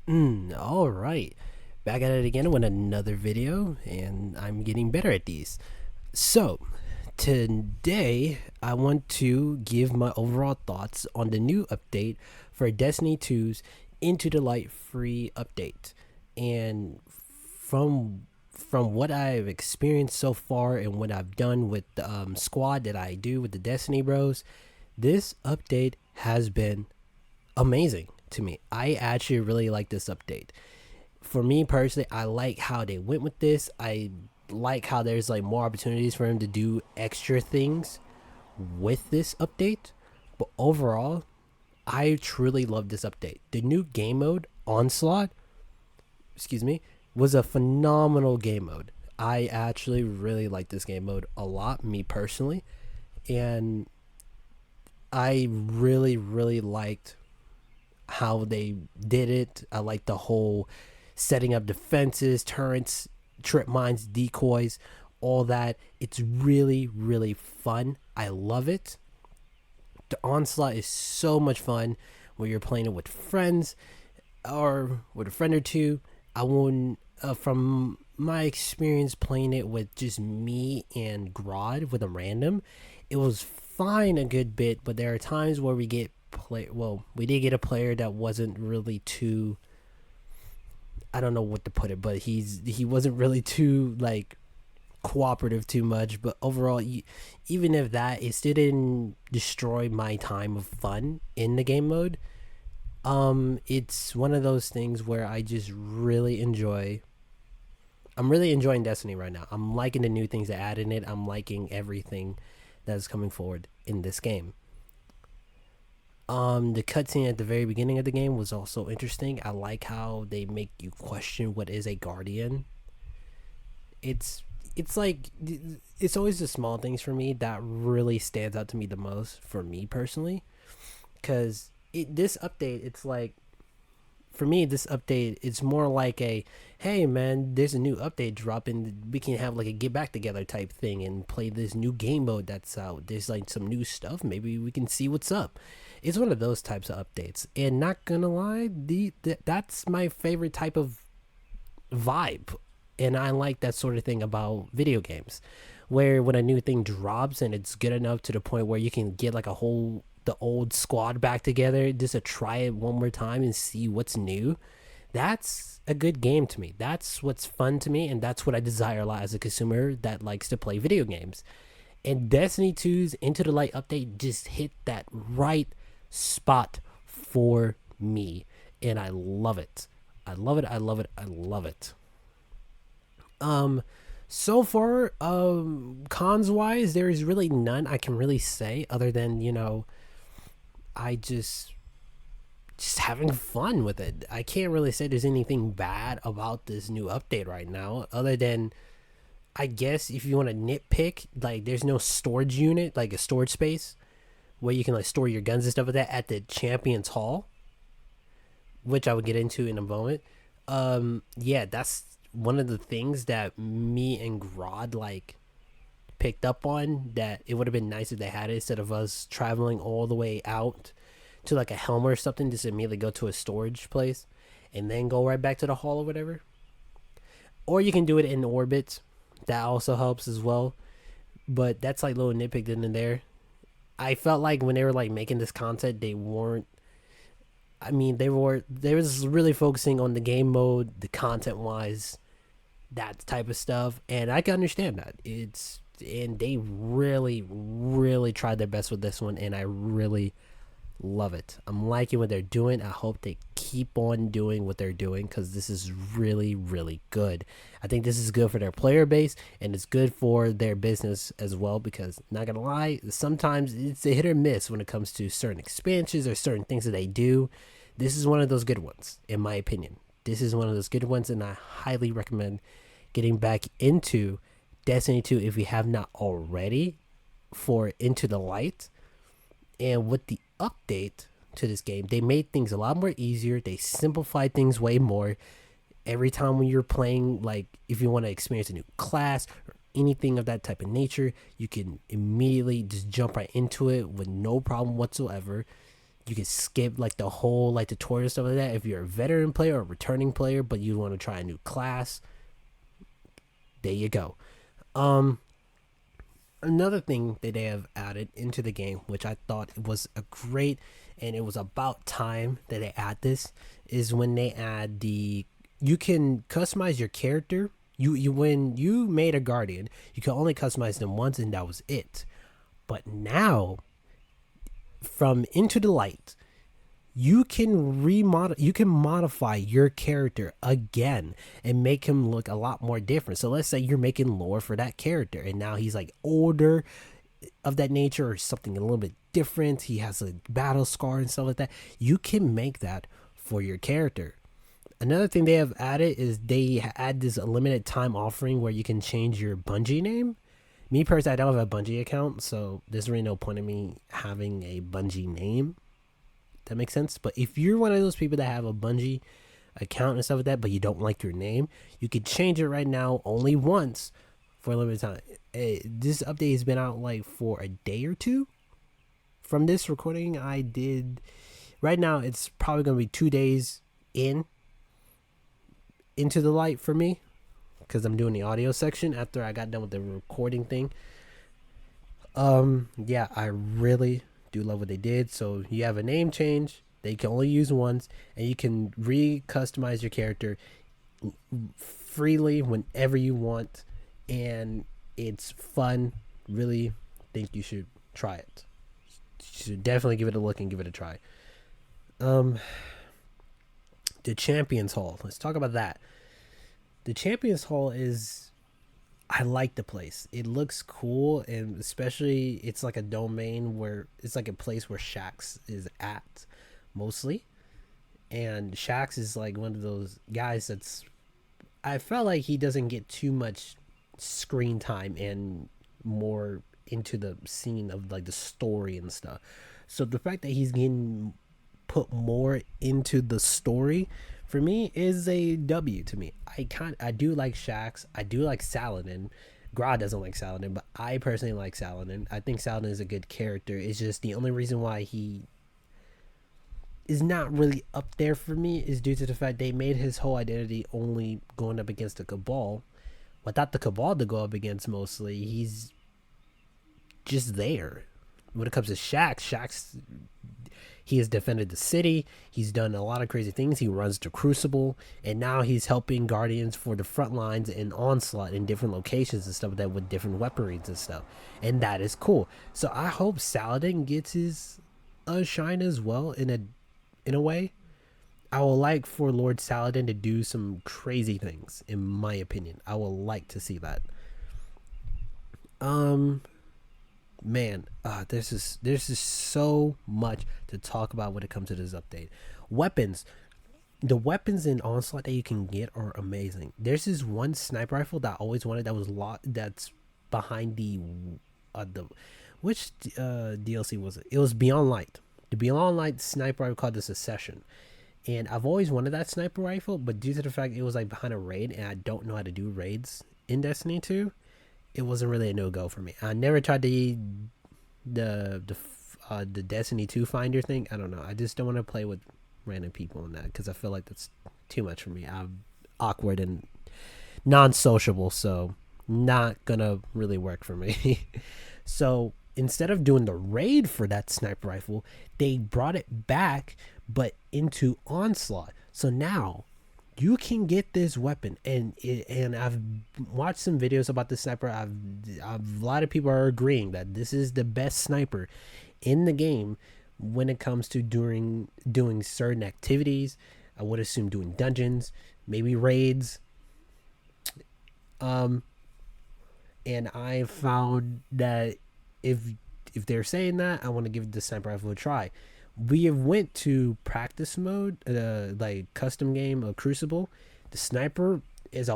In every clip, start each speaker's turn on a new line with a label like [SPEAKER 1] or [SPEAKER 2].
[SPEAKER 1] All right. Back at it again with another video, and I'm getting better at these. So, today I want to give my overall thoughts on the new update for Destiny 2's Into the Light free update. And from what I've experienced so far and what I've done with the squad that I do with the Destiny Bros, this update has been amazing to me. I actually really like this update. For me personally, I like how they went with this. I like how there's like more opportunities for him to do extra things with this update. But overall, I truly love this update. The new game mode, Onslaught, excuse me, was a phenomenal game mode. I actually really like this game mode a lot, me personally. And I really liked how they did it. I like the whole setting up defenses, turrets, trip mines, decoys, all that. It's really fun. I love it. The onslaught is so much fun when you're playing it with friends or with a friend or two. I won't, from my experience playing it with just me and Grod with a random, it was fine a good bit, but there are times where we did get a player that wasn't really too, I don't know what to put it, but he wasn't really too like cooperative too much. But overall, even if that, it still didn't destroy my time of fun in the game mode. It's one of those things where I just really enjoy. I'm really enjoying Destiny right now. I'm liking the new things that add in it. I'm liking everything that's coming forward in this game. The cutscene at the very beginning of the game was also interesting. I like how they make you question what is a guardian. It's it's like it's always the small things for me that really stands out to me the most for me personally. Because this update, it's like for me, this update, it's more like a hey man, there's a new update dropping. We can have like a get back together type thing and play this new game mode that's out. There's like some new stuff. Maybe we can see what's up. It's one of those types of updates. And not gonna lie, that's my favorite type of vibe. And I like that sort of thing about video games, where when a new thing drops and it's good enough to the point where you can get like a whole the old squad back together just to try it one more time and see what's new. That's a good game to me. That's what's fun to me, and that's what I desire a lot as a consumer that likes to play video games. And Destiny 2's Into the Light update just hit that right spot for me, and I love it. I love it. I love it. I love it. Um, so far, cons wise, there is really none I can really say other than I just having fun with it. I can't really say there's anything bad about this new update right now, other than I guess if you want to nitpick, like there's no storage unit, like a storage space where you can like store your guns and stuff like that at the Champions Hall, which I would get into in a moment. Yeah, that's one of the things that me and Grod like picked up on, that it would have been nice if they had it instead of us traveling all the way out to like a helm or something, just immediately go to a storage place and then go right back to the hall or whatever. Or you can do it in orbit. That also helps as well. But that's like little nitpick in there. I felt like when they were like making this content, they weren't. I mean, they was really focusing on the game mode, the content wise, that type of stuff, and I can understand that. And they really tried their best with this one, and I really love it. I'm liking what they're doing. I hope they keep on doing what they're doing because this is really good. I think this is good for their player base and it's good for their business as well, because not gonna lie, sometimes it's a hit or miss when it comes to certain expansions or certain things that they do. This is one of those good ones, in my opinion. This is one of those good ones, and I highly recommend getting back into Destiny 2 if you have not already for Into the Light. And with the update to this game, they made things a lot more easier. They simplified things way more. Every time when you're playing, like if you want to experience a new class or anything of that type of nature, you can immediately just jump right into it with no problem whatsoever. You can skip like the whole like tutorial stuff like that. If you're a veteran player or a returning player, but you want to try a new class, there you go. Um, Another thing that they have added into the game, which I thought was a great, and it was about time that they add this, is when they add the you can customize your character. You when you made a guardian, you can only customize them once, and that was it. But now, from Into the Light, you can modify your character again and make him look a lot more different. So let's say you're making lore for that character and now he's like older of that nature or something a little bit different. He has a battle scar and stuff like that. You can make that for your character. Another thing they have added is they add this limited time offering where you can change your Bungie name. Me personally, I don't have a Bungie account, so there's really no point in me having a Bungie name. That makes sense. But if you're one of those people that have a Bungie account and stuff like that, but you don't like your name, you can change it right now only once for a limited time. This update has been out like for a day or two from this recording I did. Right now, it's probably going to be 2 days into the light for me because I'm doing the audio section after I got done with the recording thing. Yeah, I really do love what they did. So you have a name change that you can only use once, and you can re-customize your character freely whenever you want, and it's fun. Really think you should try it. You should definitely give it a look and give it a try. The Champions Hall. Let's talk about that. The Champions Hall is, I like the place. It looks cool, and especially it's like a domain where it's like a place where Shax is at mostly. And Shax is like one of those guys that's, I felt like he doesn't get too much screen time and more into the scene of like the story and stuff. So the fact that he's getting put more into the story for me is a W to me. I do like Shax. I do like Saladin. Gra doesn't like Saladin, but I personally like Saladin. I think Saladin is a good character. It's just the only reason why he is not really up there for me is due to the fact they made his whole identity only going up against the Cabal. Without the Cabal to go up against mostly, he's just there. When it comes to Shax, he has defended the city. He's done a lot of crazy things. He runs the Crucible, and now he's helping Guardians for the front lines and Onslaught in different locations and stuff like that with different weaponries and stuff. And that is cool. So I hope Saladin gets his shine as well in a way. I would like for Lord Saladin to do some crazy things, in my opinion. I would like to see that. Man, there's just so much to talk about when it comes to this update. Weapons. The weapons in Onslaught that you can get are amazing. There's this one sniper rifle that I always wanted that was that's behind the which DLC was it? It was Beyond Light. The Beyond Light sniper rifle called the Secession. And I've always wanted that sniper rifle, but due to the fact it was like behind a raid and I don't know how to do raids in Destiny 2, it wasn't really a no-go for me. I never tried the Destiny 2 finder thing. I don't know. I just don't want to play with random people in that because I feel like that's too much for me. I'm awkward and non-sociable, so not gonna really work for me. So instead of doing the raid for that sniper rifle, they brought it back, but into Onslaught. So now you can get this weapon, and I've watched some videos about the sniper. A lot of people are agreeing that this is the best sniper in the game when it comes to doing certain activities. I would assume doing dungeons, maybe raids. And I found that if they're saying that, I want to give the sniper rifle a try. We have went to practice mode, like custom game of Crucible. The sniper is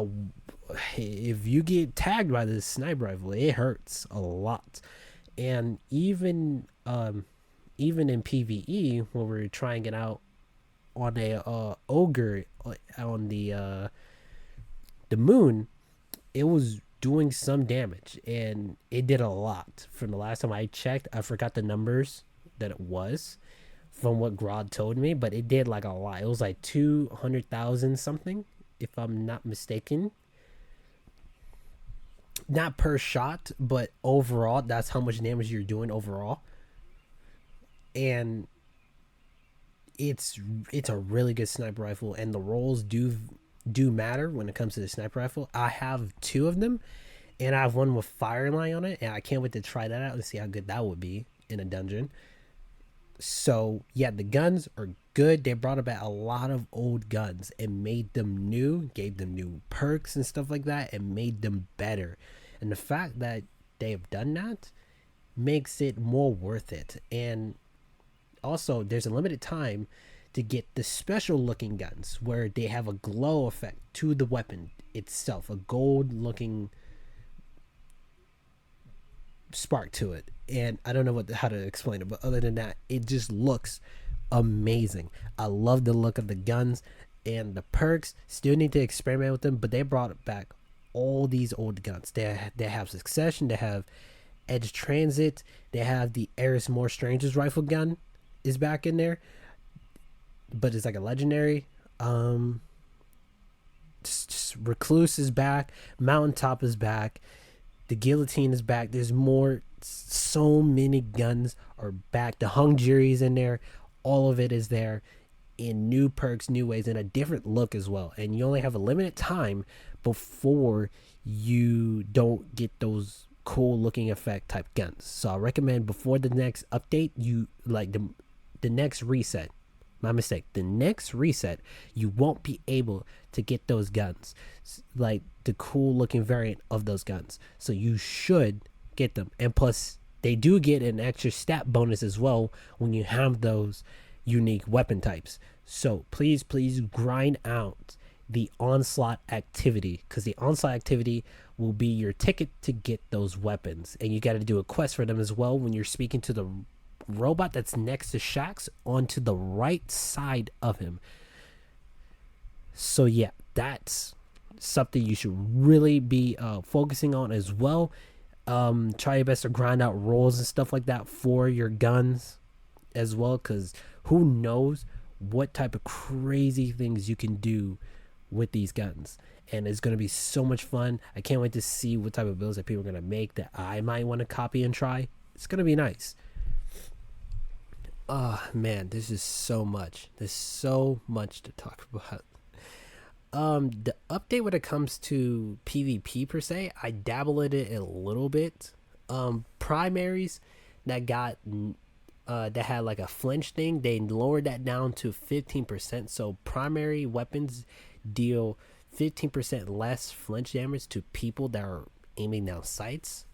[SPEAKER 1] if you get tagged by this sniper rifle, it hurts a lot. And even in PvE, when we're trying it out on a ogre on the moon, it was doing some damage, and it did a lot. From the last time I checked, I forgot the numbers that it was from what Grod told me, but it did like a lot. It was like 200,000 something, if I'm not mistaken. Not per shot, but overall, that's how much damage you're doing overall. And it's a really good sniper rifle, and the rolls do matter when it comes to the sniper rifle. I have two of them, and I have one with Fireline on it, and I can't wait to try that out and see how good that would be in a dungeon. So yeah, the guns are good. They brought back a lot of old guns and made them new, gave them new perks and stuff like that, and made them better. And the fact that they have done that makes it more worth it. And also, there's a limited time to get the special looking guns where they have a glow effect to the weapon itself, a gold looking spark to it. And I don't know how to explain it, but other than that, it just looks amazing. I love the look of the guns, and the perks still need to experiment with them, but they brought back all these old guns. They have Succession, they have Edge Transit, they have the Eris More Strangers rifle gun is back in there, but it's like a legendary. Just Recluse is back, Mountaintop is back, the Guillotine is back. There's more. So many guns are back. The Hung Jury's in there. All of it is there in new perks, new ways, and a different look as well. And you only have a limited time before you don't get those cool looking effect type guns. So I recommend before the next update, you like the next reset. My mistake. The next reset, you won't be able to get those guns, like the cool looking variant of those guns. So you should get them. And plus, they do get an extra stat bonus as well when you have those unique weapon types. So please grind out the onslaught activity, because the onslaught activity will be your ticket to get those weapons. And you got to do a quest for them as well when you're speaking to the robot that's next to Shaxx onto the right side of him. So yeah, that's something you should really be focusing on as well. Try your best to grind out rolls and stuff like that for your guns as well, because who knows what type of crazy things you can do with these guns. And it's going to be so much fun. I can't wait to see what type of builds that people are going to make that I might want to copy and try. It's going to be nice. Oh man, there's just so much. There's so much to talk about. The update when it comes to PvP per se, I dabble in it a little bit. Primaries that got that had like a flinch thing, they lowered that down to 15%. So primary weapons deal 15% less flinch damage to people that are aiming down sights.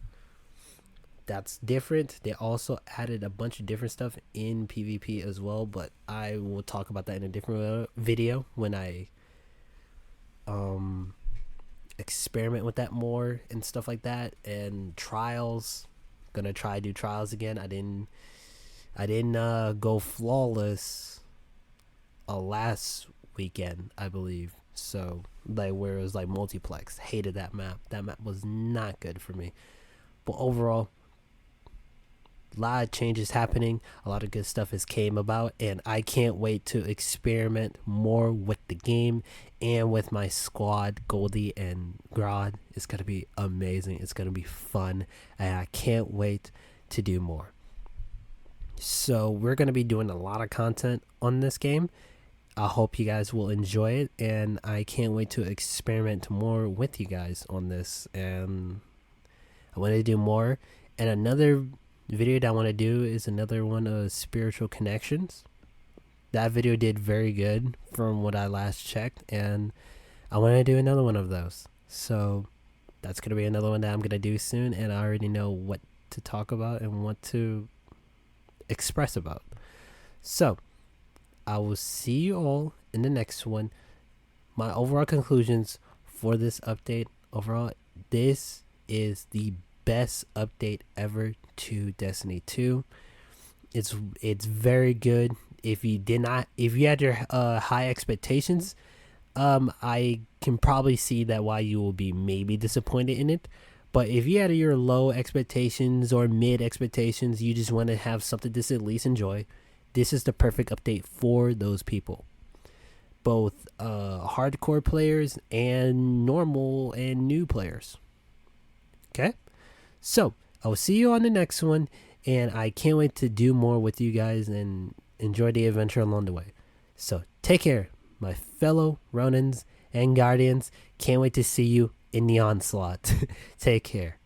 [SPEAKER 1] That's different. They also added a bunch of different stuff in PvP as well, but I will talk about that in a different video when I experiment with that more and stuff like that. And trials, gonna try to do trials again. I didn't go flawless last weekend, I believe. So like where it was like multiplex, hated that map. That map was not good for me. But overall, a lot of changes happening, a lot of good stuff has came about, and I can't wait to experiment more with the game and with my squad, Goldie and Grod. It's gonna be amazing. It's gonna be fun, and I can't wait to do more. So we're gonna be doing a lot of content on this game. I hope you guys will enjoy it, and I can't wait to experiment more with you guys on this. And I want to do more. And another video that I want to do is another one of spiritual connections. That video did very good from what I last checked, and I want to do another one of those. So that's going to be another one that I'm going to do soon, and I already know what to talk about and what to express about. So I will see you all in the next one. My overall conclusions for this update, overall, this is the best update ever to Destiny 2. It's very good. If you had your high expectations, I can probably see that why you will be maybe disappointed in it. But if you had your low expectations or mid expectations, you just want to have something to at least enjoy, this is the perfect update for those people, both hardcore players and normal and new players. Okay, so I will see you on the next one, and I can't wait to do more with you guys and enjoy the adventure along the way. So take care, my fellow Ronins and Guardians. Can't wait to see you in the onslaught. Take care.